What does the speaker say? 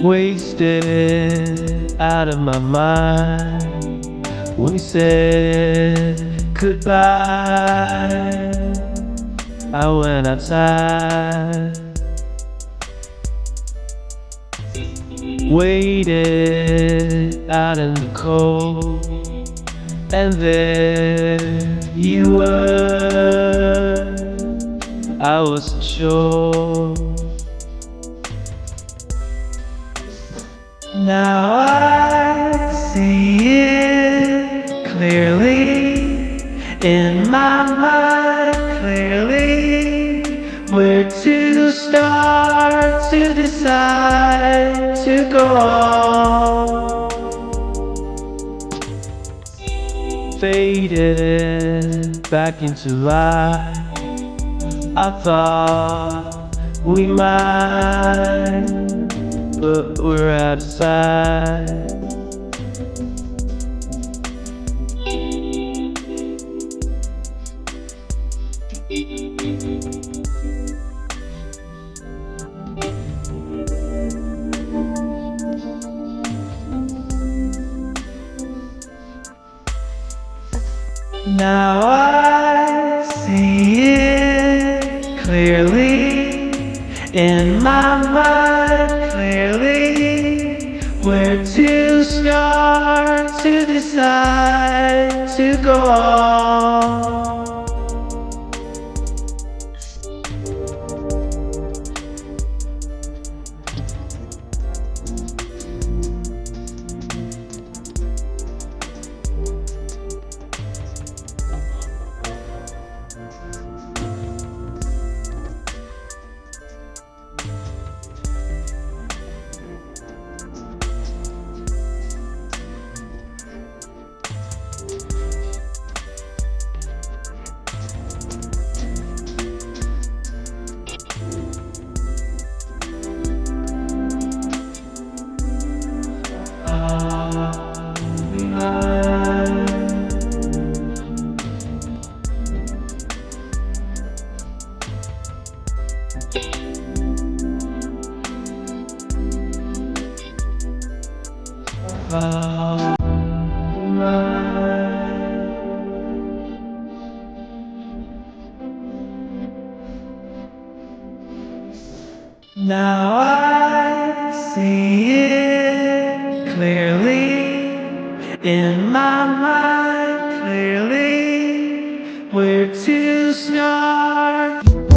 Wasted out of my mind when we said goodbye. I went outside, waited out in the cold, and there you were. I wasn't sure. Now I see it clearly, in my mind clearly, where to start to decide to go on. Faded back into life, I thought we might, but we're out of sight. Now I see it clearly, in my mind clearly, where to start to decide to go on. Now I see it clearly, in my mind clearly, where to start